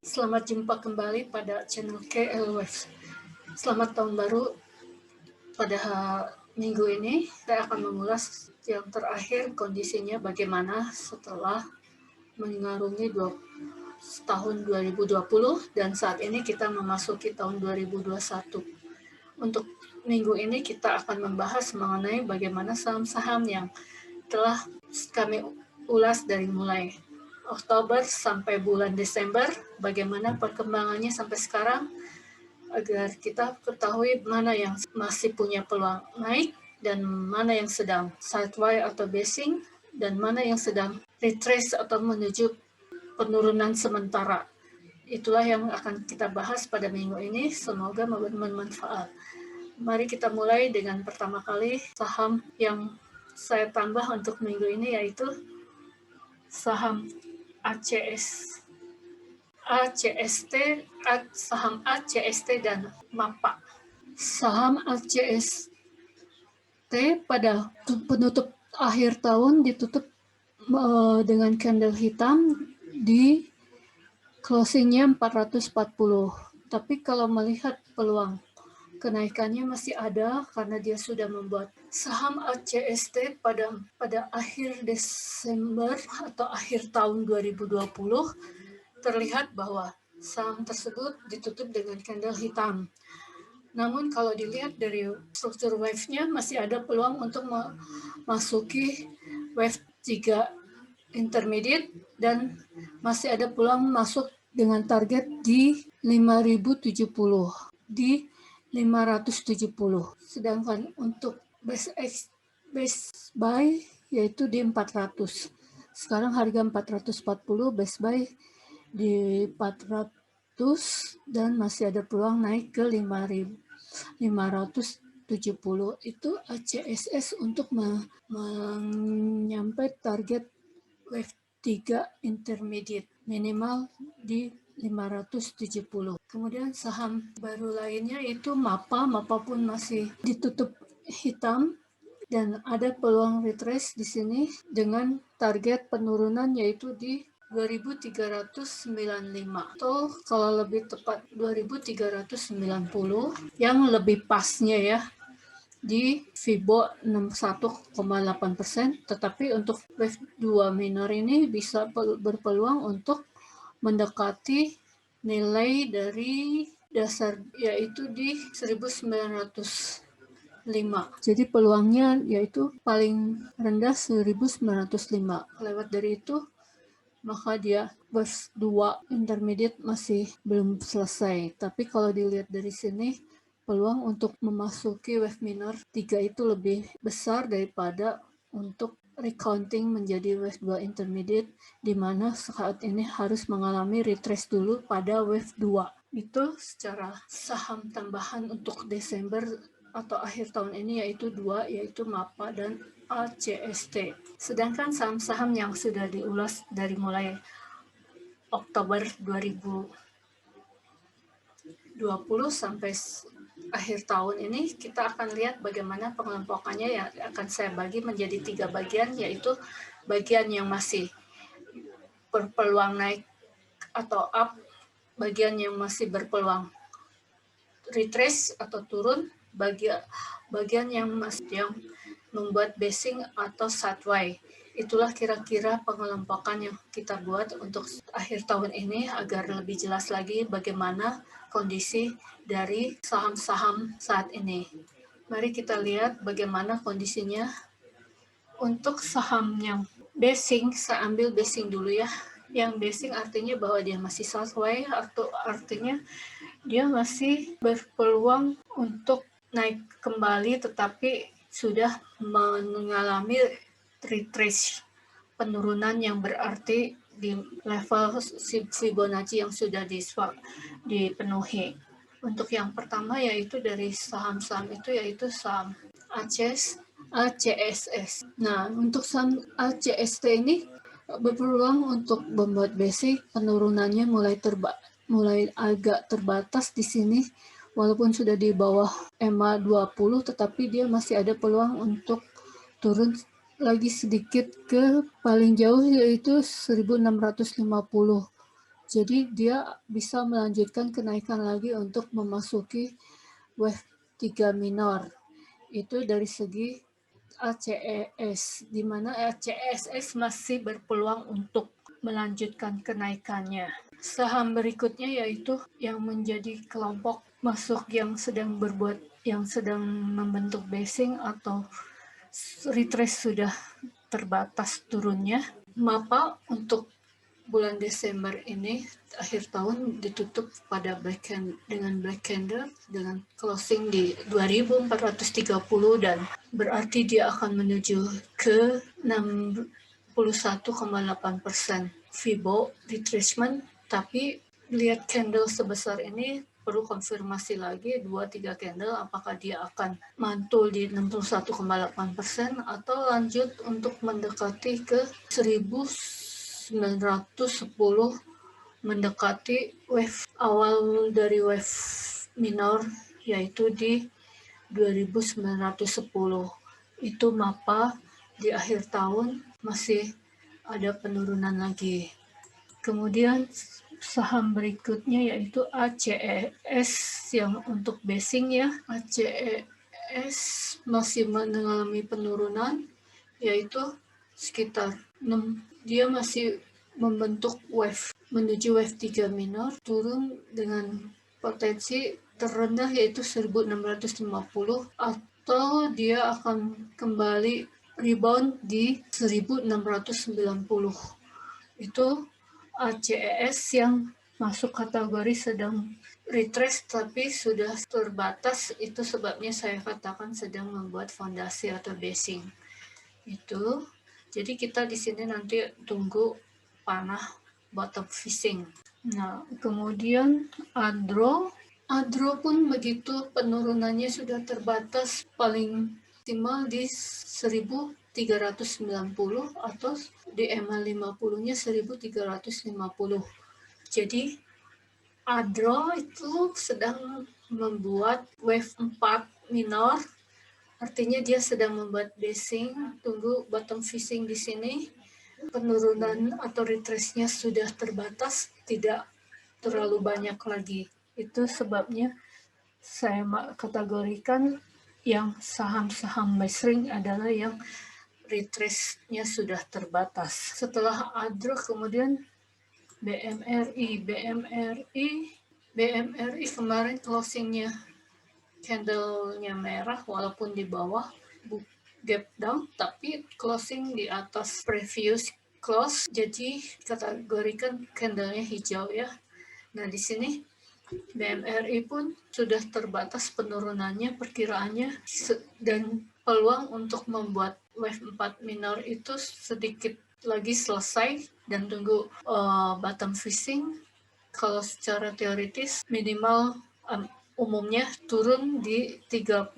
Selamat jumpa kembali pada channel KL Waves. Selamat tahun baru. Pada minggu ini saya akan mengulas yang terakhir kondisinya bagaimana setelah mengarungi tahun 2020 dan saat ini kita memasuki tahun 2021. Untuk minggu ini kita akan membahas mengenai bagaimana saham-saham yang telah kami ulas dari mulai Oktober sampai bulan Desember, bagaimana perkembangannya sampai sekarang, agar kita ketahui mana yang masih punya peluang naik dan mana yang sedang sideways atau basing dan mana yang sedang retrace atau menuju penurunan sementara. Itulah yang akan kita bahas pada minggu ini, semoga bermanfaat. Mari kita mulai dengan pertama kali saham yang saya tambah untuk minggu ini, yaitu saham saham ACST dan MAPA. Saham ACST pada penutup akhir tahun ditutup dengan candle hitam di closingnya 440. Tapi kalau melihat peluang kenaikannya masih ada karena dia sudah membuat saham ACST pada akhir Desember atau akhir tahun 2020 terlihat bahwa saham tersebut ditutup dengan candle hitam. Namun kalau dilihat dari struktur wave-nya masih ada peluang untuk memasuki wave 3 intermediate dan masih ada peluang masuk dengan target di 5070 di 570. Sedangkan untuk base buy yaitu di 400. Sekarang harga 440, base buy di 400 dan masih ada peluang naik ke 570. Itu ACSS untuk menyampai target wave 3 intermediate minimal di 570. Kemudian saham baru lainnya itu MAPA. MAPA pun masih ditutup hitam dan ada peluang retrace di sini dengan target penurunan yaitu di 2395 atau kalau lebih tepat 2390 yang lebih pasnya ya di Fibo 61,8%, tetapi untuk wave 2 minor ini bisa berpeluang untuk mendekati nilai dari dasar yaitu di 1905. Jadi peluangnya yaitu paling rendah 1905. Lewat dari itu maka dia wave 2 intermediate masih belum selesai. Tapi kalau dilihat dari sini peluang untuk memasuki wave minor 3 itu lebih besar daripada untuk recounting menjadi wave 2 intermediate, di mana saat ini harus mengalami retrace dulu pada wave 2. Itu secara saham tambahan untuk Desember atau akhir tahun ini yaitu dua, yaitu MAPA dan ACST. Sedangkan saham-saham yang sudah diulas dari mulai Oktober 2020 sampai akhir tahun ini, kita akan lihat bagaimana pengelompokannya yang akan saya bagi menjadi 3 bagian, yaitu bagian yang masih berpeluang naik atau up, bagian yang masih berpeluang retrace atau turun, bagian yang membuat basing atau sideways. Itulah kira-kira pengelompokan yang kita buat untuk akhir tahun ini agar lebih jelas lagi bagaimana kondisi dari saham-saham saat ini. Mari kita lihat bagaimana kondisinya. Untuk saham yang basing, saya ambil basing dulu ya. Yang basing artinya bahwa dia masih sideways, atau artinya dia masih berpeluang untuk naik kembali tetapi sudah mengalami retrace, penurunan yang berarti di level Fibonacci yang sudah dipenuhi. Untuk yang pertama yaitu dari saham-saham itu yaitu saham ACSS. Nah, untuk saham ACST ini berpeluang untuk membuat basic, penurunannya mulai agak terbatas di sini, walaupun sudah di bawah EMA 20, tetapi dia masih ada peluang untuk turun lagi sedikit ke paling jauh yaitu 1650. Jadi dia bisa melanjutkan kenaikan lagi untuk memasuki wave 3 minor. Itu dari segi ACES, di mana ACES masih berpeluang untuk melanjutkan kenaikannya. Saham berikutnya yaitu yang menjadi kelompok masuk yang sedang membentuk basing atau retrace sudah terbatas turunnya. MAPA untuk bulan Desember ini akhir tahun ditutup pada dengan black candle dengan closing di 2430 dan berarti dia akan menuju ke 61,8% Fibo retracement, tapi lihat candle sebesar ini perlu konfirmasi lagi 2-3 candle apakah dia akan mantul di 61,8% atau lanjut untuk mendekati ke 1910, mendekati wave awal dari wave minor yaitu di 2910. Itu MAPA di akhir tahun masih ada penurunan lagi. Kemudian saham berikutnya yaitu ACES yang untuk basing ya. ACES masih mengalami penurunan yaitu sekitar 6. Dia masih membentuk wave menuju wave 3 minor, turun dengan potensi terendah yaitu 1650 atau dia akan kembali rebound di 1690. Itu ACES yang masuk kategori sedang retrace tapi sudah terbatas, itu sebabnya saya katakan sedang membuat fondasi atau basing. Itu jadi kita di sini nanti tunggu panah bottom fishing. Nah, kemudian Adro pun begitu, penurunannya sudah terbatas, paling maksimal di 1390 atau di EMA 50-nya 1350. Jadi Adro itu sedang membuat wave 4 minor, artinya dia sedang membuat basing, tunggu bottom fishing di sini. Penurunan atau retrace-nya sudah terbatas, tidak terlalu banyak lagi. Itu sebabnya saya kategorikan yang saham-saham basing adalah yang retrace-nya sudah terbatas. Setelah Adro kemudian BMRI kemarin closingnya candle-nya merah walaupun di bawah gap down, tapi closing di atas previous close, jadi kategorikan candle-nya hijau ya. Nah di sini BMRI pun sudah terbatas penurunannya, perkiraannya, dan peluang untuk membuat wave 4 minor itu sedikit lagi selesai dan tunggu bottom fishing. Kalau secara teoritis minimal umumnya turun di 38,2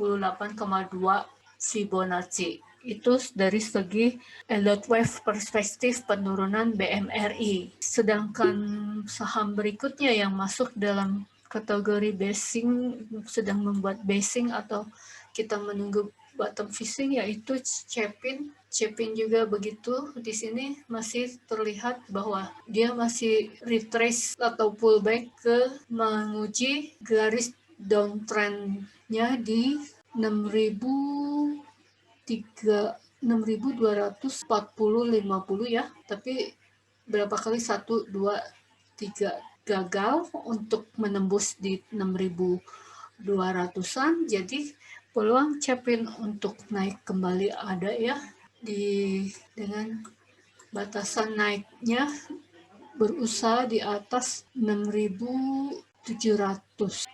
Fibonacci. Itu dari segi elliott wave perspektif penurunan BMRI. Sedangkan saham berikutnya yang masuk dalam kategori basing, sedang membuat basing atau kita menunggu bottom fishing, yaitu Cepin. Cepin juga begitu. Di sini masih terlihat bahwa dia masih retrace atau pullback ke menguji garis downtrend-nya di 6.240-50 ya, tapi berapa kali 1, 2, 3 gagal untuk menembus di 6.200-an, jadi peluang Cepin untuk naik kembali ada ya, dengan batasan naiknya berusaha di atas 6.700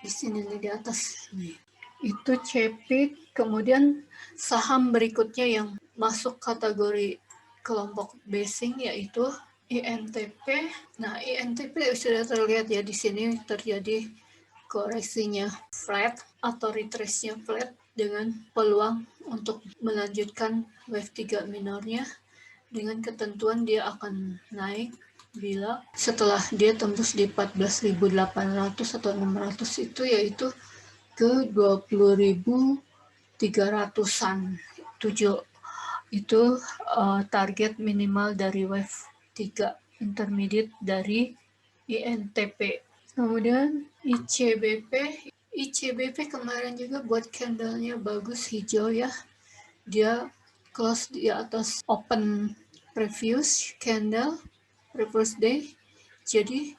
di sini nih, di atas nih. Itu Cepin. Kemudian saham berikutnya yang masuk kategori kelompok basing yaitu INTP. Nah, INTP sudah terlihat ya, di sini terjadi koreksinya flat atau retrace-nya flat dengan peluang untuk melanjutkan wave 3 minornya, dengan ketentuan dia akan naik bila setelah dia tembus di 14.800 atau 600 itu, yaitu ke 20.300-an. Itu target minimal dari wave 3 intermediate dari INTP. Kemudian ICBP kemarin juga buat candlenya bagus, hijau ya. Dia close di atas open previous candle, previous day. Jadi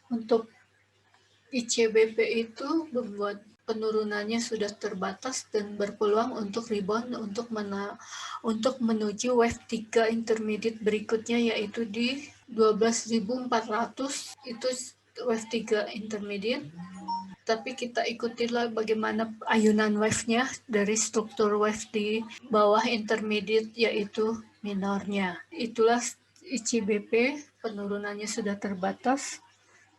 untuk ICBP itu membuat penurunannya sudah terbatas dan berpeluang untuk rebound untuk menuju wave 3 intermediate berikutnya, yaitu di 12.400. Itu wave 3 intermediate. Tapi kita ikutilah bagaimana ayunan wave-nya dari struktur wave di bawah intermediate, yaitu minornya. Itulah ICBP, penurunannya sudah terbatas.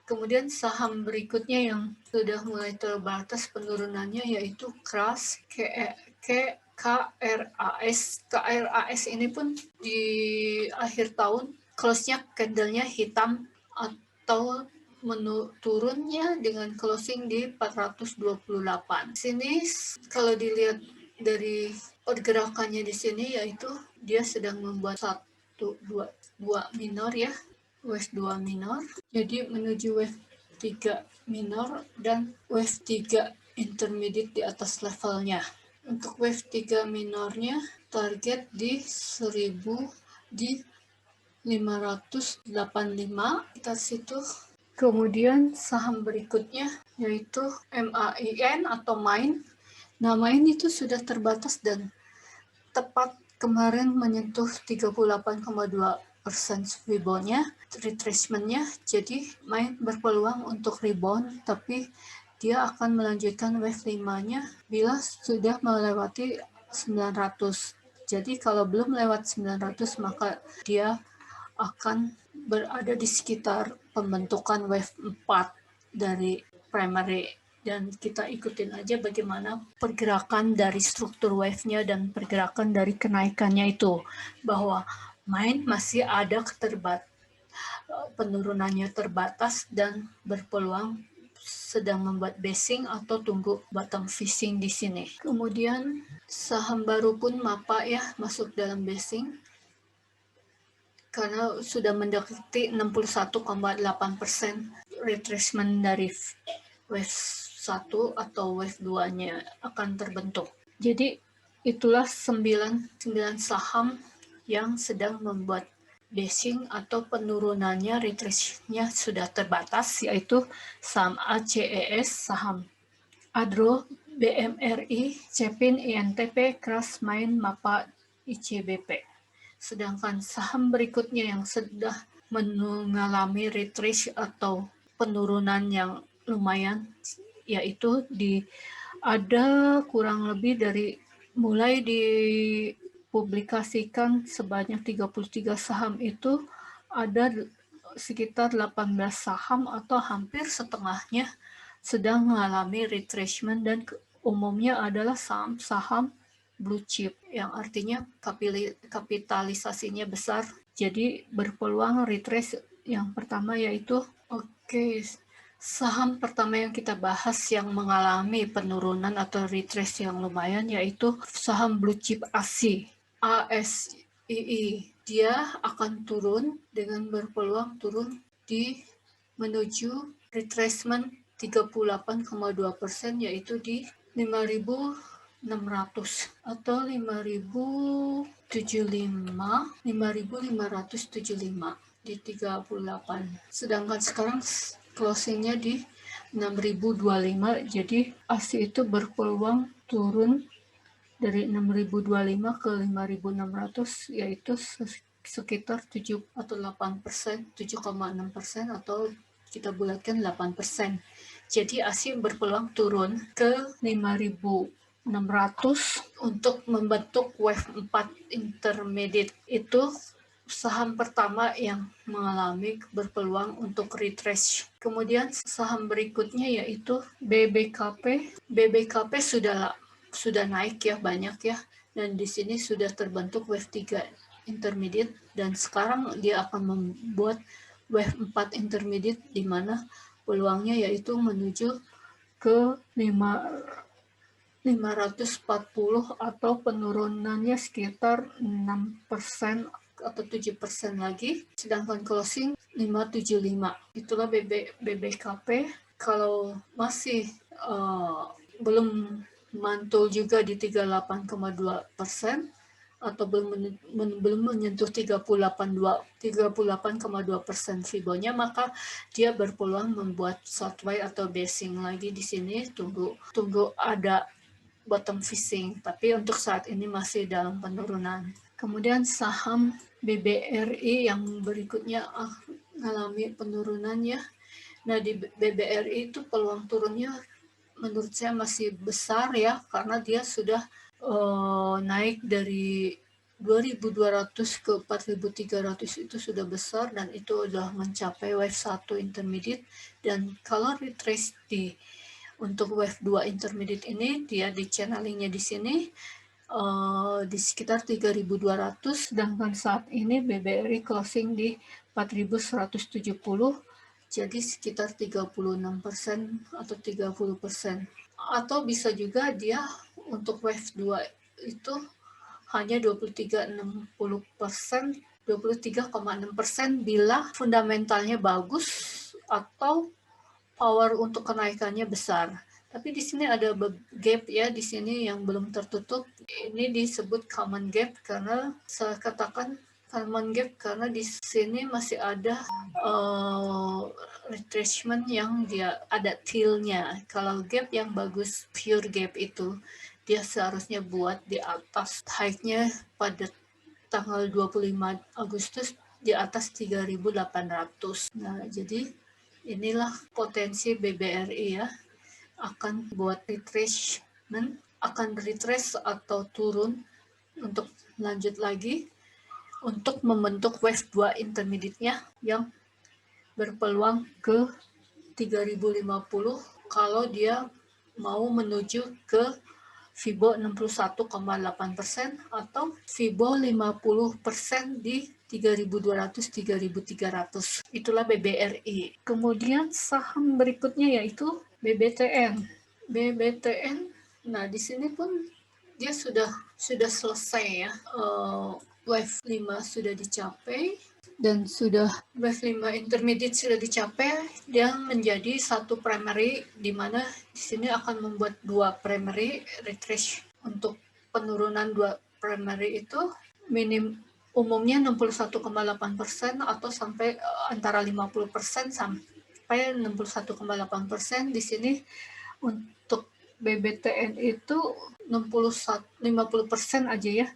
Kemudian saham berikutnya yang sudah mulai terbatas penurunannya yaitu KRAS, KRAS. KRAS ini pun di akhir tahun close-nya candle-nya hitam atau turunnya dengan closing di 428. Sini kalau dilihat dari pergerakannya di sini, yaitu dia sedang membuat dua minor ya, wave 2 minor. Jadi menuju wave 3 minor dan wave 3 intermediate di atas levelnya. Untuk wave 3 minornya target di 1000 di 585 kita situ. Kemudian saham berikutnya yaitu MAIN atau MAIN. Nah, MAIN itu sudah terbatas dan tepat kemarin menyentuh 38,2% rebound-nya, retracement-nya. Jadi MAIN berpeluang untuk rebound, tapi dia akan melanjutkan wave 5-nya bila sudah melewati 900. Jadi kalau belum lewat 900 maka dia akan berada di sekitar pembentukan wave 4 dari primary, dan kita ikutin aja bagaimana pergerakan dari struktur wave-nya dan pergerakan dari kenaikannya itu, bahwa MAIN masih ada penurunannya terbatas dan berpeluang sedang membuat basing atau tunggu bottom fishing di sini. Kemudian saham baru pun MAPA ya masuk dalam basing karena sudah mendekati 61,8% retracement dari wave 1 atau wave 2-nya akan terbentuk. Jadi itulah 9 saham yang sedang membuat basing atau penurunannya, retracement-nya sudah terbatas, yaitu saham ACES, saham ADRO, BMRI, CEPIN, INTP, KRAS, MAIN, MAPA, ICBP. Sedangkan saham berikutnya yang sudah mengalami retrace atau penurunan yang lumayan, yaitu ada kurang lebih dari mulai dipublikasikan sebanyak 33 saham itu ada sekitar 18 saham atau hampir setengahnya sedang mengalami retracement, dan umumnya adalah saham-saham blue chip yang artinya kapitalisasinya besar, jadi berpeluang retrace. Yang pertama yaitu saham pertama yang kita bahas yang mengalami penurunan atau retrace yang lumayan yaitu saham blue chip ASII. Dia akan turun dengan berpeluang turun menuju retracement 38,2%, yaitu di 5.600 atau 5.575 di 38. Sedangkan sekarang closingnya di 6.025. Jadi ASI itu berpeluang turun dari 6.025 ke 5.600, yaitu sekitar 7 atau 8%, 7,6%, atau kita bulatkan 8%. Jadi ASI berpeluang turun ke 5.600 untuk membentuk wave 4 intermediate. Itu saham pertama yang mengalami berpeluang untuk retrace. Kemudian saham berikutnya yaitu BBKP. BBKP sudah naik ya, banyak ya, dan di sini sudah terbentuk wave 3 intermediate, dan sekarang dia akan membuat wave 4 intermediate di mana peluangnya yaitu menuju ke 540 atau penurunannya sekitar 6% atau 7% lagi, sedangkan closing 575. Itulah BBKP. Kalau masih belum mantul juga di 38,2% atau belum menyentuh 38,2% Fibo-nya, maka dia berpeluang membuat sideways atau basing lagi di sini. Tunggu ada bottom fishing, tapi untuk saat ini masih dalam penurunan. Kemudian saham BBRI yang berikutnya mengalami penurunan ya. Nah, di BBRI itu peluang turunnya menurut saya masih besar ya, karena dia sudah naik dari 2.200 ke 4.300 itu sudah besar, dan itu sudah mencapai wave 1 intermediate. Dan kalau retrace untuk wave 2 intermediate ini, dia di channelingnya di sini di sekitar 3.200, sedangkan saat ini BBRI closing di 4.170, jadi sekitar 36% atau 30%. Atau bisa juga dia untuk wave 2 itu hanya 23,6% bila fundamentalnya bagus atau power untuk kenaikannya besar. Tapi di sini ada gap ya, di sini yang belum tertutup. Ini disebut common gap karena saya katakan common gap karena di sini masih ada retracement yang dia ada tailnya. Kalau gap yang bagus, pure gap itu, dia seharusnya buat di atas high-nya pada tanggal 25 Agustus di atas 3.800. Nah, jadi inilah potensi BBRI ya, akan buat retracement, akan retrace atau turun untuk lanjut lagi untuk membentuk wave 2 intermediate-nya yang berpeluang ke 3.050 kalau dia mau menuju ke Fibo 61,8% atau Fibo 50% di 3.200-3.300. Itulah BBRI. Kemudian saham berikutnya yaitu BBTN. BBTN, nah di sini pun dia sudah selesai ya. Wave 5 sudah dicapai dan sudah wave 5 intermediate sudah dicapai, dia menjadi satu primary, di mana di sini akan membuat dua primary retrace. Untuk penurunan dua primary itu umumnya 61,8% atau sampai antara 50% sampai 61,8%. Di sini untuk BBTN itu 50% aja ya,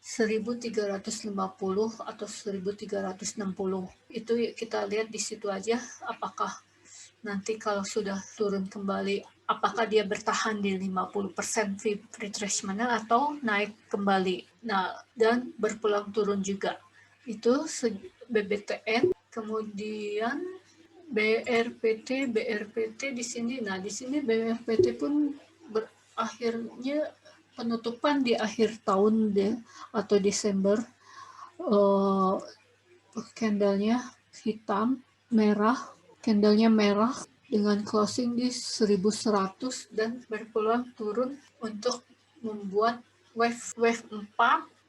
1.350 atau 1.360. Itu kita lihat di situ aja, apakah nanti kalau sudah turun kembali, apakah dia bertahan di 50% retracement atau naik kembali. Nah, dan berpeluang turun juga. Itu BBTN. Kemudian BRPT di sini. Nah, di sini BRPT pun berakhirnya penutupan di akhir tahun atau Desember. Candlenya hitam, merah, candlenya merah dengan closing di 1.100 dan berpeluang turun untuk membuat wave 4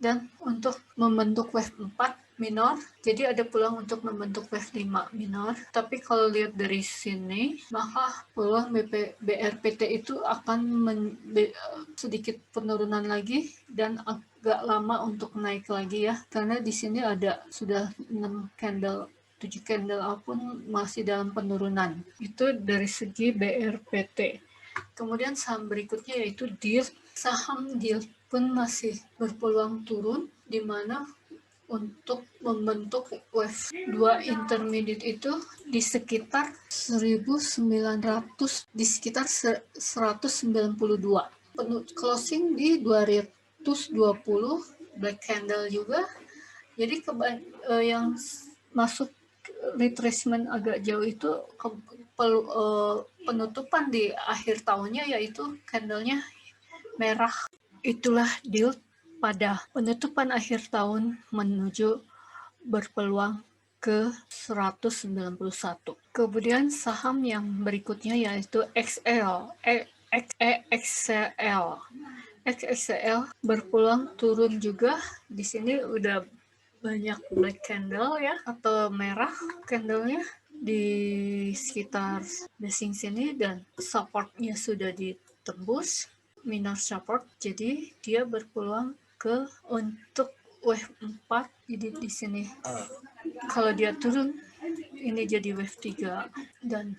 dan untuk membentuk wave 4 minor. Jadi ada peluang untuk membentuk wave 5 minor. Tapi kalau lihat dari sini, maka peluang BRPT itu akan sedikit penurunan lagi dan agak lama untuk naik lagi ya. Karena di sini ada sudah 6 candle, 7 candle pun masih dalam penurunan. Itu dari segi BRPT. Kemudian saham berikutnya yaitu DILT. Saham DILT pun masih berpeluang turun, di mana untuk membentuk wave 2 intermediate itu di sekitar 1.900, di sekitar 192. Closing di 220, black candle juga. Jadi yang masuk retracement agak jauh itu penutupan di akhir tahunnya yaitu candlenya merah. Itulah DILT pada penutupan akhir tahun menuju berpeluang ke 191. Kemudian saham yang berikutnya yaitu XL. XXL berpeluang turun juga. Di sini udah banyak black candle ya, atau merah candlenya di sekitar basing sini, dan supportnya sudah ditembus, minor support, jadi dia berpeluang untuk wave 4. Jadi di sini kalau dia turun ini jadi wave 3 dan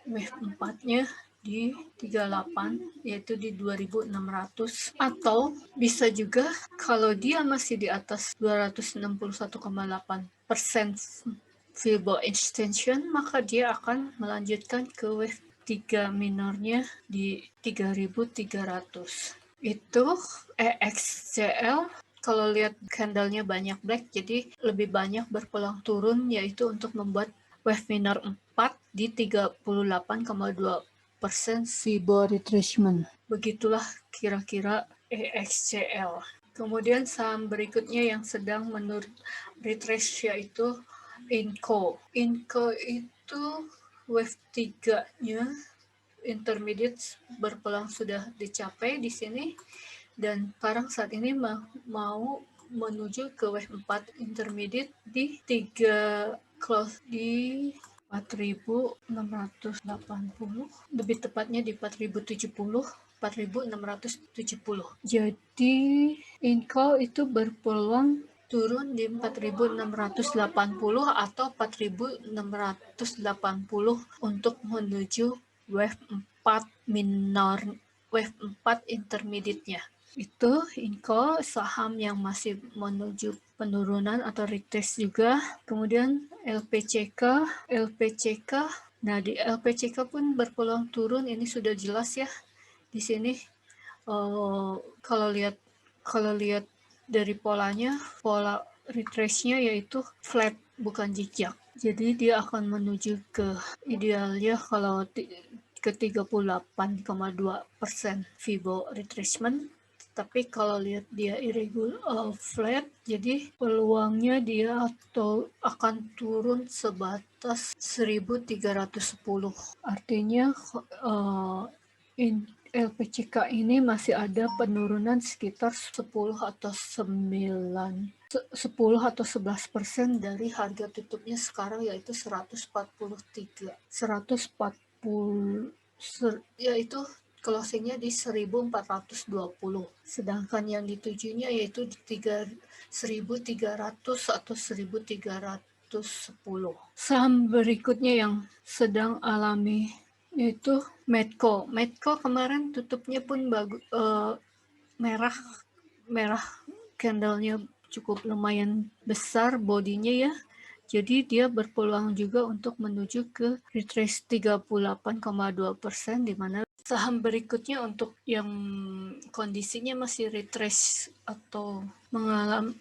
wave 4-nya di 38, yaitu di 2600, atau bisa juga kalau dia masih di atas 261,8% Fibo extension, maka dia akan melanjutkan ke wave 3 minornya di 3300. Itu EXCL. Kalau lihat candlenya banyak black, jadi lebih banyak berpeluang turun, yaitu untuk membuat wave minor 4 di 38,2% Fibo retracement. Begitulah kira-kira EXCL. Kemudian saham berikutnya yang sedang retrace yaitu Inco. Inco itu wave 3-nya intermediate berpeluang sudah dicapai di sini, dan sekarang saat ini mau menuju ke wave 4 intermediate di 3 close di 4.680, lebih tepatnya di 4.070, 4.670. Jadi Inco itu berpeluang turun di 4.680 atau 4.680 untuk menuju wave 4 minor, wave 4 intermediate-nya. Itu Inco, saham yang masih menuju penurunan atau retest juga. Kemudian LPCK. Nah, di LPCK pun berpeluang turun, ini sudah jelas ya. Di sini kalau lihat dari polanya, pola retrace-nya yaitu flat, bukan zigzag. Jadi dia akan menuju ke idealnya kalau ke 38,2% Fibo retracement. Tapi kalau lihat dia irregular flat, jadi peluangnya dia akan turun sebatas 1310. Artinya LPCK ini masih ada penurunan sekitar 10 atau 11% dari harga tutupnya sekarang, yaitu 143. 140, yaitu closingnya di 1420. Sedangkan yang ditujunya yaitu di 1300 atau 1310. Saham berikutnya yang sedang alami yaitu Medco. Medco kemarin tutupnya pun bagus, merah candlenya cukup lumayan besar bodinya ya. Jadi dia berpeluang juga untuk menuju ke retrace 38,2%, di mana saham berikutnya untuk yang kondisinya masih retrace atau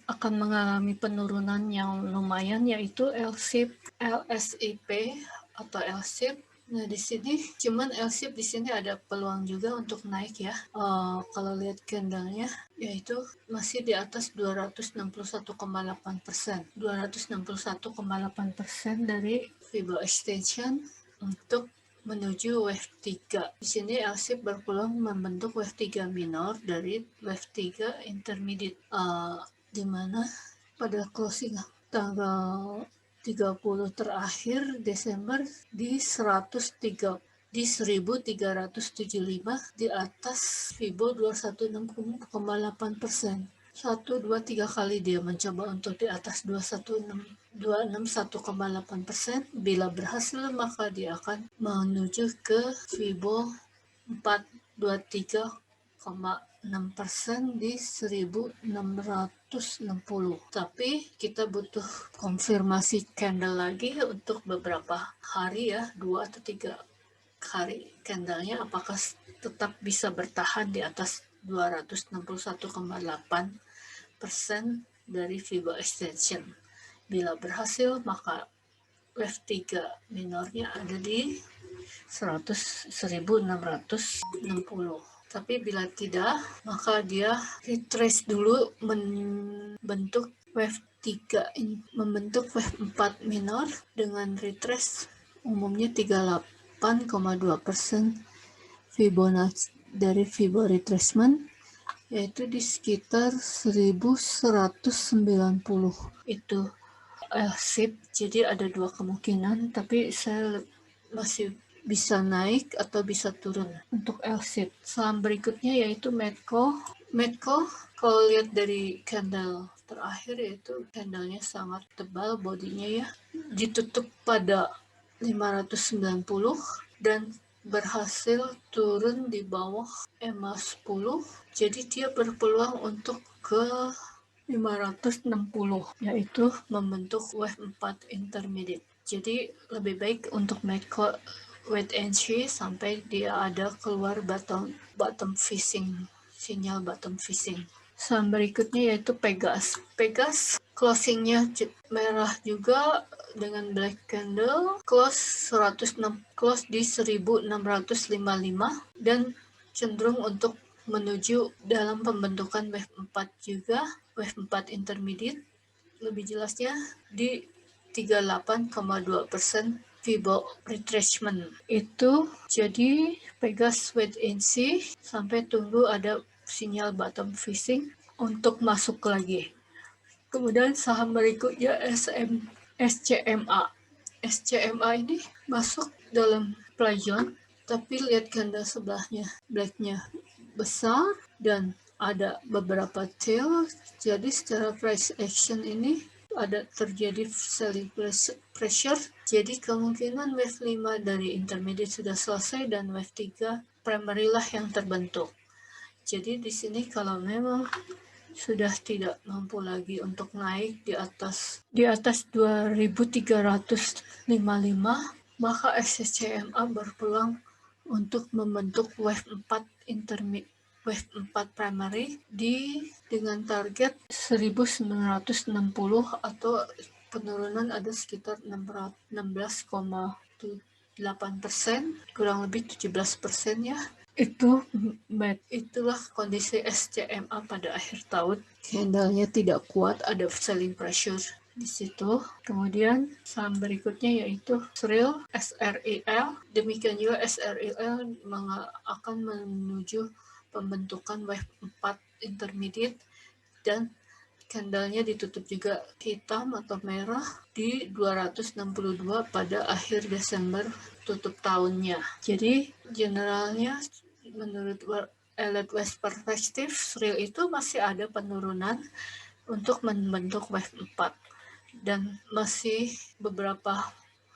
akan mengalami penurunan yang lumayan, yaitu LSIP atau LSIP. Nah, di sini cuman LSIP di sini ada peluang juga untuk naik ya. Kalau lihat candlenya yaitu masih di atas 261,8%. 261,8% dari Fibo extension untuk menuju wave 3. Di sini LSIP berpeluang membentuk wave 3 minor dari wave 3 intermediate, di mana pada closing tanggal 30 terakhir Desember di 1375 di atas Fibo 216,8%. 1, 2, 3 kali dia mencoba untuk di atas 261,8%. Bila berhasil, maka dia akan menuju ke Fibo 423,6% di 1660. Tapi kita butuh konfirmasi candle lagi untuk beberapa hari ya, 2 atau 3 hari candlenya, apakah tetap bisa bertahan di atas 261,8% dari Fibo extension. Bila berhasil, maka wave 3 minornya ada di 1660. Tapi bila tidak, maka dia retrace dulu membentuk wave 3, membentuk wave 4 minor dengan retrace umumnya 38,2% Fibonacci dari Fibo retracement, yaitu di sekitar 1190 itu L-shape. Jadi ada dua kemungkinan, tapi saya masih bisa naik atau bisa turun untuk L-shape. Saham berikutnya yaitu Medco. Medco kalau lihat dari candle terakhir, yaitu candlenya sangat tebal bodinya ya, ditutup pada 590 dan berhasil turun di bawah EMA 10, jadi dia berpeluang untuk ke 560, yaitu membentuk wave 4 intermediate. Jadi lebih baik untuk Medco wait and see sampai dia ada keluar bottom fishing, sinyal bottom fishing. Saham berikutnya yaitu Pegas. Pegas closingnya merah juga dengan black candle, close di 1655 dan cenderung untuk menuju dalam pembentukan wave 4 juga, wave 4 intermediate, lebih jelasnya di 38,2% Fibo retracement itu. Jadi Pegas wait and see sampai tunggu ada sinyal bottom fishing untuk masuk lagi. Kemudian saham berikutnya SCMA. SCMA ini masuk dalam play-zone, tapi lihat ganda sebelahnya, blacknya besar dan ada beberapa tail. Jadi secara price action ini ada terjadi selling pressure. Jadi kemungkinan wave 5 dari intermediate sudah selesai dan wave 3 primary lah yang terbentuk. Jadi di sini kalau memang sudah tidak mampu lagi untuk naik di atas 2355, maka SCMA berpeluang untuk membentuk wave 4 intermediate, wave 4 primary dengan target 1960 atau penurunan ada sekitar 16,8%, kurang lebih 17% ya. Itulah kondisi SCMA pada akhir tahun. Candlenya tidak kuat, ada selling pressure di situ. Kemudian saham berikutnya yaitu SRIL. Demikian juga SRIL akan menuju pembentukan wave 4 intermediate dan candlenya ditutup juga hitam atau merah di 262 pada akhir Desember tutup tahunnya. Jadi generalnya menurut Elliott West Perspective, real itu masih ada penurunan untuk membentuk wave 4 dan masih beberapa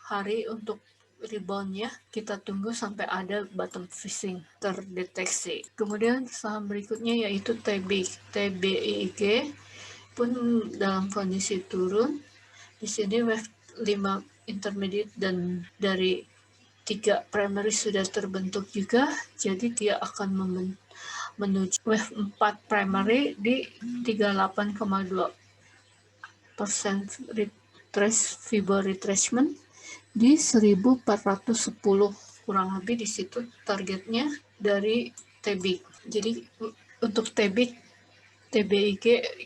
hari untuk reboundnya. Kita tunggu sampai ada bottom fishing terdeteksi. Kemudian saham berikutnya yaitu TBIG pun dalam kondisi turun. Di sini wave 5 intermediate dan dari 3 primary sudah terbentuk juga, jadi dia akan menuju wave 4 primary di 38,2% Fibo retracement di 1410, kurang lebih di situ targetnya dari TBIG. Jadi untuk TBIG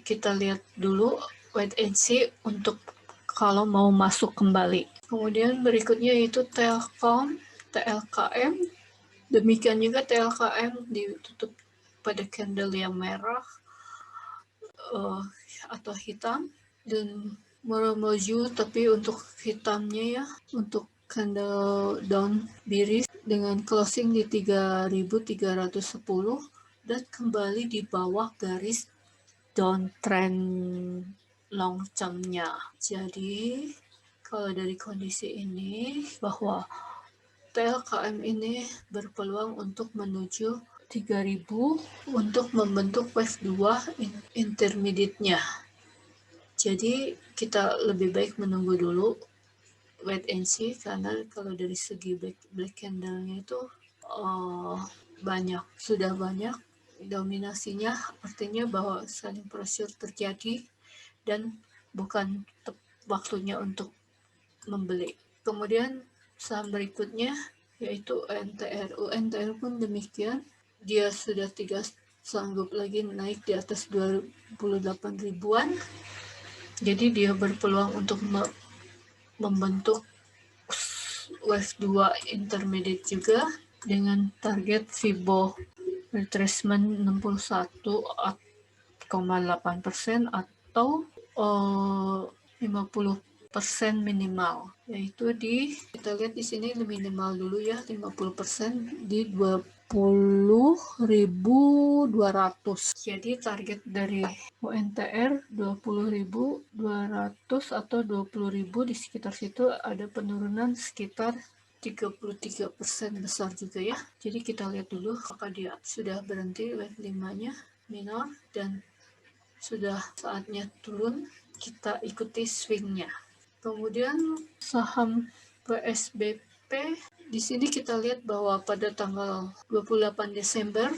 kita lihat dulu wait and see untuk kalau mau masuk kembali. Kemudian berikutnya itu TLKM. Demikian juga TLKM ditutup pada candle yang merah atau hitam dan menuju, tapi untuk hitamnya ya, untuk candle down biris dengan closing di 3310 dan kembali di bawah garis downtrend long term-nya. Jadi kalau dari kondisi ini bahwa TLKM ini berpeluang untuk menuju 3000 untuk membentuk wave 2 intermediate-nya. Jadi kita lebih baik menunggu dulu, wait and see, karena kalau dari segi black candle-nya itu sudah banyak dominasinya, artinya bahwa selling pressure terjadi dan bukan waktunya untuk membeli. Kemudian saham berikutnya yaitu NTRU. NTRU pun demikian, dia sudah tidak sanggup lagi naik di atas 28 ribuan, jadi dia berpeluang untuk membentuk wave 2 intermediate juga dengan target Fibo retracement 61,8% atau 50% minimal, yaitu kita lihat di sini minimal dulu ya, 50% di 20.200. Jadi target dari UNTR 20.200 atau 20.000, di sekitar situ ada penurunan sekitar 33% besar juga ya. Jadi kita lihat dulu apakah dia sudah berhenti wave 5-nya minor dan sudah saatnya turun, kita ikuti swingnya. Kemudian saham PSBP, di sini kita lihat bahwa pada tanggal 28 Desember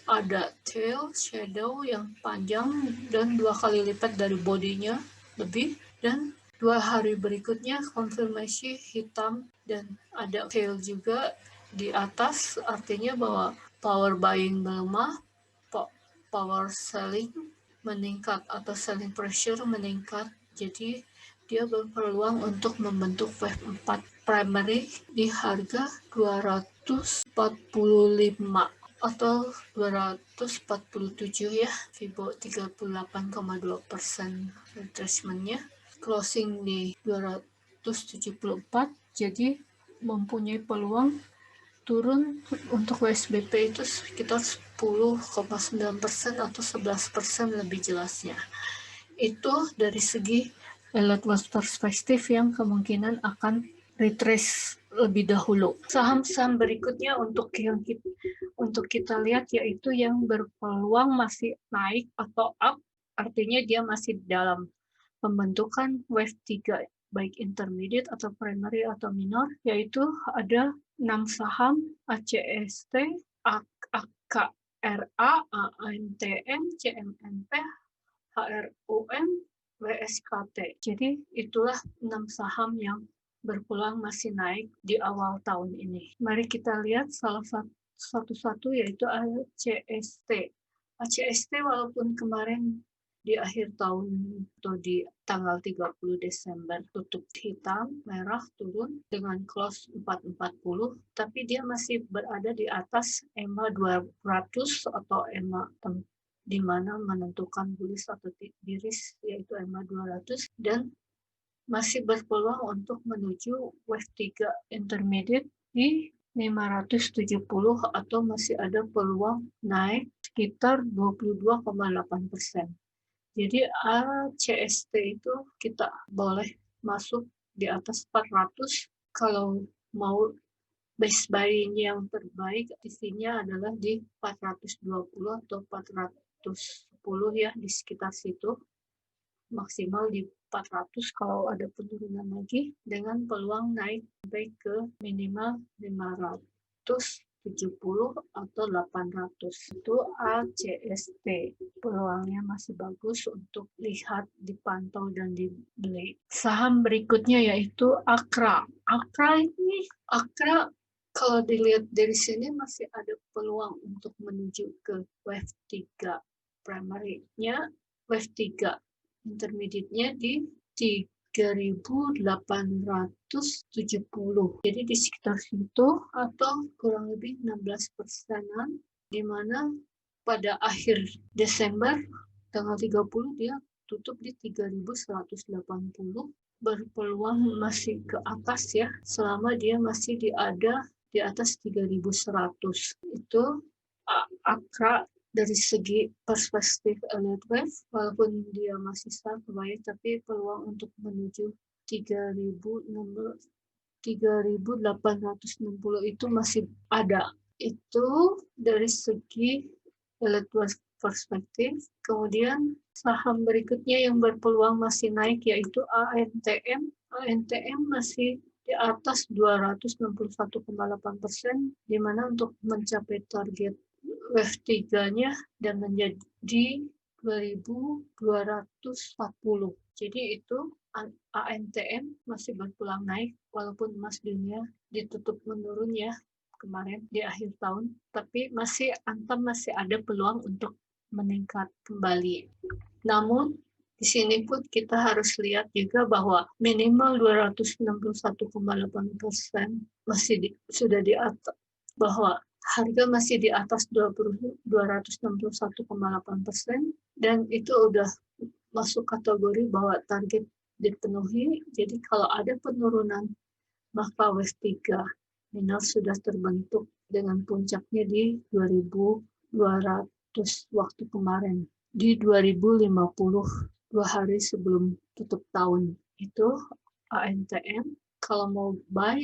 ada tail shadow yang panjang dan 2 kali lipat dari bodinya lebih, dan 2 hari berikutnya konfirmasi hitam dan ada tail juga di atas, artinya bahwa power buying melemah, power selling meningkat atau selling pressure meningkat. Jadi dia berpeluang untuk membentuk wave 4 primary di harga 245 atau 247 ya, Fibo 38,2% retracement-nya, closing di 274, jadi mempunyai peluang turun untuk WSBP itu sekitar 10,9% atau 11% lebih jelasnya. Itu dari segi elite wealth perspektif yang kemungkinan akan retrace lebih dahulu. Saham-saham berikutnya untuk kita lihat yaitu yang berpeluang masih naik atau up, artinya dia masih dalam pembentukan wave 3 baik intermediate atau primary atau minor, yaitu ada 6 saham: ACST, AKRA, ANTM, CMNP, HRUM, WSKT. Jadi itulah 6 saham yang berpeluang masih naik di awal tahun ini. Mari kita lihat salah satu-satu, yaitu ACST. ACST walaupun kemarin di akhir tahun atau di tanggal 30 Desember tutup hitam, merah, turun dengan close 440, tapi dia masih berada di atas EMA 200 atau EMA di mana menentukan bullish atau bearish, yaitu EMA 200, dan masih berpeluang untuk menuju wave 3 intermediate di 570 atau masih ada peluang naik sekitar 22,8%. Jadi ACST itu kita boleh masuk di atas 400. Kalau mau base buying yang terbaik, isinya adalah di 420 atau 410 ya, di sekitar situ. Maksimal di 400 kalau ada penurunan lagi, dengan peluang naik sampai ke minimal 570 atau 800. Itu ACST. Peluangnya masih bagus untuk lihat, dipantau, dan dibeli. Saham berikutnya yaitu AKRA. AKRA kalau dilihat dari sini masih ada peluang untuk menuju ke wave 3 primary-nya, wave 3 intermediate-nya di 3.870. Jadi di sekitar situ atau kurang lebih 16%-an, di mana pada akhir Desember tanggal 30 dia tutup di 3.180, berpeluang masih ke atas ya, selama dia masih ada di atas 3.100. Itu AKRA dari segi perspektif elite wave, walaupun dia masih start baik, tapi peluang untuk menuju 3.860 itu masih ada. Itu dari segi elite wave perspektif. Kemudian saham berikutnya yang berpeluang masih naik yaitu ANTM. ANTM masih di atas 261,8%, di mana untuk mencapai target wave 3-nya dan menjadi 2.240. Jadi itu ANTM masih berpeluang naik, walaupun emas dunia ditutup menurun ya kemarin di akhir tahun, tapi masih ada peluang untuk meningkat kembali. Namun di sini pun kita harus lihat juga bahwa minimal 261,8% masih sudah di atas, bahwa harga masih di atas 261,8% dan itu udah masuk kategori bahwa target dipenuhi. Jadi kalau ada penurunan, maka wave 3 minor sudah terbentuk dengan puncaknya di 2200 waktu kemarin. Di 2050, 2 hari sebelum tutup tahun. Itu ANTM. Kalau mau buy,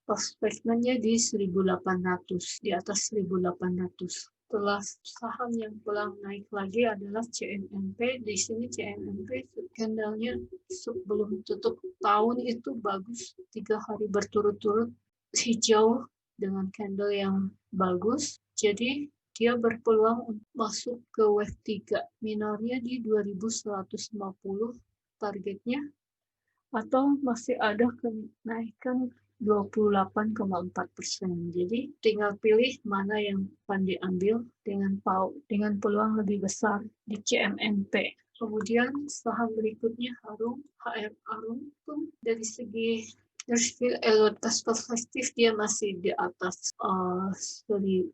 prospeknya di 1800, di atas 1800. Setelah saham yang pulang naik lagi adalah CNNP. Di sini CNNP candlenya sebelum tutup tahun itu bagus, 3 hari berturut-turut hijau dengan candle yang bagus. Jadi dia berpeluang untuk masuk ke wave 3. Minornya di 2150 targetnya, atau masih ada kenaikan 28,4%. Jadi tinggal pilih mana yang akan diambil dengan peluang lebih besar di CMNP. Kemudian saham berikutnya HR Arum pun dari segi ekuitas perspektif dia masih di atas 3.100.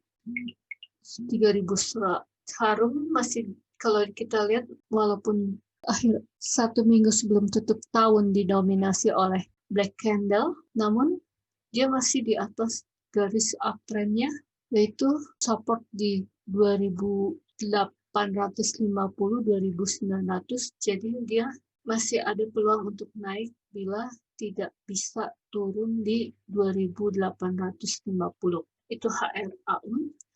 Harum masih, kalau kita lihat, walaupun akhir 1 minggu sebelum tutup tahun didominasi oleh black candle, namun dia masih di atas garis uptrendnya, yaitu support di 2850-2900. Jadi dia masih ada peluang untuk naik bila tidak bisa turun di 2850. Itu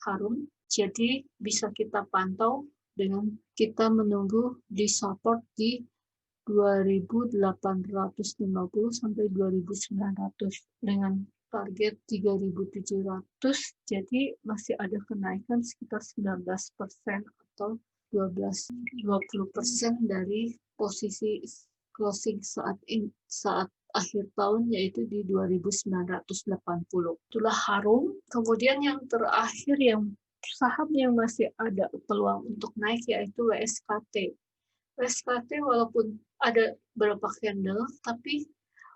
Harum. Jadi bisa kita pantau dengan kita menunggu di support di 2850 sampai 2900 dengan target 3700. Jadi masih ada kenaikan sekitar 19% atau 12-20% dari posisi closing saat akhir tahun, yaitu di 2980. Itulah Harum. Kemudian yang terakhir, yang saham yang masih ada peluang untuk naik, yaitu WSKT. WSKT walaupun ada beberapa candle, tapi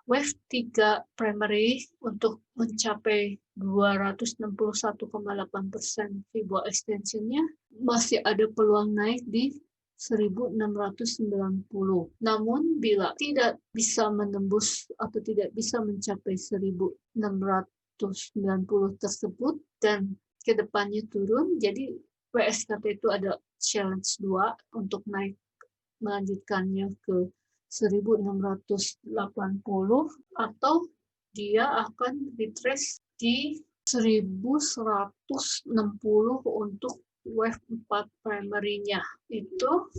wave 3 primary untuk mencapai 261,8% Fibonacci extensionnya masih ada peluang naik di 1690. Namun bila tidak bisa menembus atau tidak bisa mencapai 1690 tersebut dan kedepannya turun, jadi WSKT itu ada challenge 2 untuk naik melanjutkannya ke 1680, atau dia akan retrace di 1160 untuk wave 4 primary-nya. Itu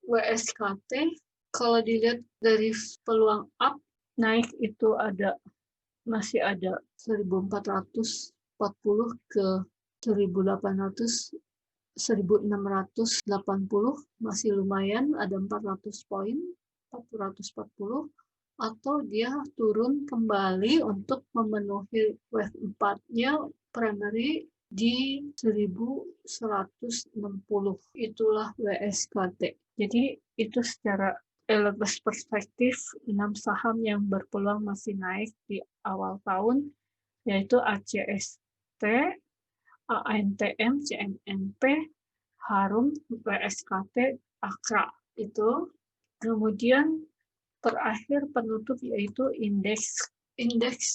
WSKT. Kalau dilihat dari peluang up naik itu masih ada 1440 ke 1800, 1680 masih lumayan, ada 400 poin, 440, atau dia turun kembali untuk memenuhi wave 4-nya primary di 1160. Itulah WSKT. Jadi itu secara ekuitas perspektif 6 saham yang berpeluang masih naik di awal tahun, yaitu ACST, ANTM, CMNP, Harum, WSKT, Akra. Itu. Kemudian terakhir penutup yaitu indeks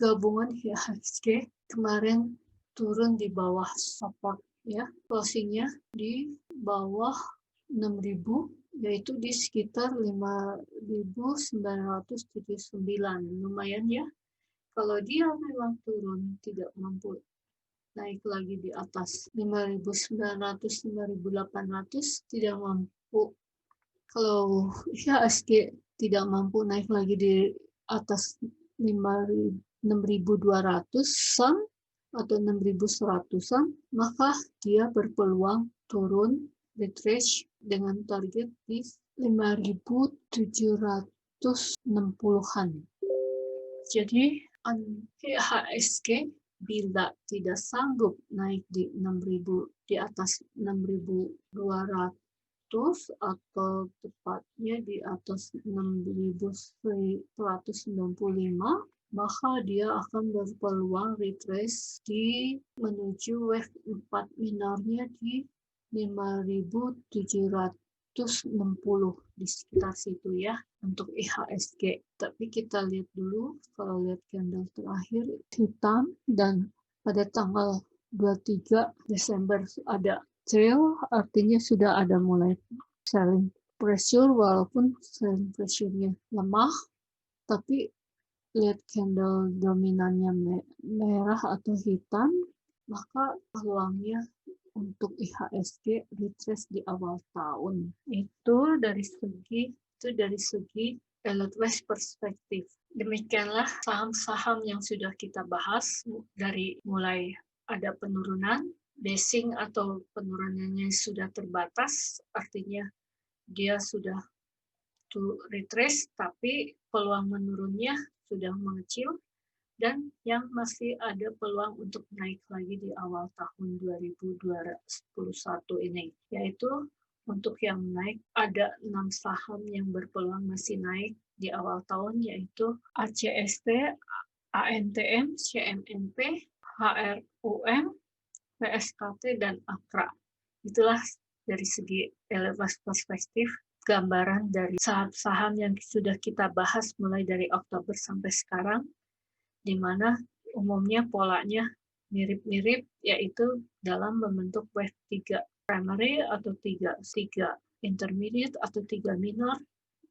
gabungan IHSG kemarin turun di bawah support, ya. Closingnya di bawah 6.000, yaitu di sekitar 5.979. Lumayan, ya. Kalau dia memang turun, tidak mampu naik lagi di atas 5.900, 5.800, tidak mampu. Kalau IHSG tidak mampu naik lagi di atas 6.200-an atau 6.100-an, maka dia berpeluang turun retrace dengan target di 5.760-an. Jadi IHSG bila tidak sanggup naik di 6.000, di atas 6.200 atau tepatnya di atas 6.195, maka dia akan berpeluang retrace menuju wave 4 minornya di 5.760 di sekitar situ ya untuk IHSG. Tapi kita lihat dulu, kalau lihat candle terakhir hitam dan pada tanggal 23 Desember ada trail, artinya sudah ada mulai selling pressure, walaupun selling pressure-nya lemah, tapi lihat candle dominannya merah atau hitam, maka peluangnya untuk IHSG retrace di awal tahun. Itu dari segi elite west perspektif. Demikianlah saham-saham yang sudah kita bahas dari mulai ada penurunan, basing atau penurunannya sudah terbatas, artinya dia sudah to retrace, tapi peluang menurunnya sudah mengecil, dan yang masih ada peluang untuk naik lagi di awal tahun 2021 ini, yaitu untuk yang naik ada 6 saham yang berpeluang masih naik di awal tahun, yaitu ACST, ANTM, CMNP, HRUM, PSKT, dan AKRA. Itulah dari segi elevasi perspektif gambaran dari saham-saham yang sudah kita bahas mulai dari Oktober sampai sekarang, di mana umumnya polanya mirip-mirip, yaitu dalam membentuk wave 3 primary atau 3 intermediate atau 3 minor,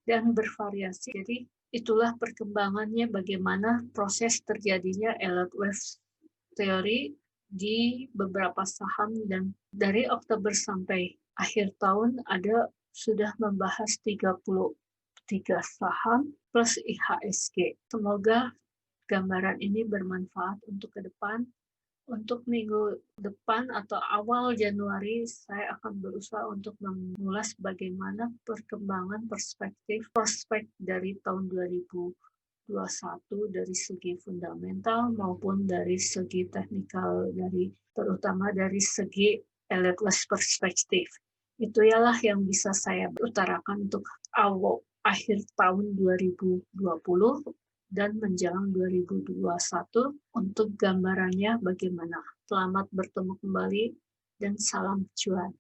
dan bervariasi. Jadi itulah perkembangannya bagaimana proses terjadinya elite wave teori di beberapa saham, dan dari Oktober sampai akhir tahun sudah membahas 33 saham plus IHSG. Semoga gambaran ini bermanfaat untuk ke depan. Untuk minggu depan atau awal Januari, saya akan berusaha untuk mengulas bagaimana perkembangan prospek dari tahun 2021 dari segi fundamental maupun dari segi teknikal, terutama dari segi elite perspektif. Itu ialah yang bisa saya utarakan untuk akhir tahun 2020 dan menjelang 2021 untuk gambarannya bagaimana. Selamat bertemu kembali dan salam cuan.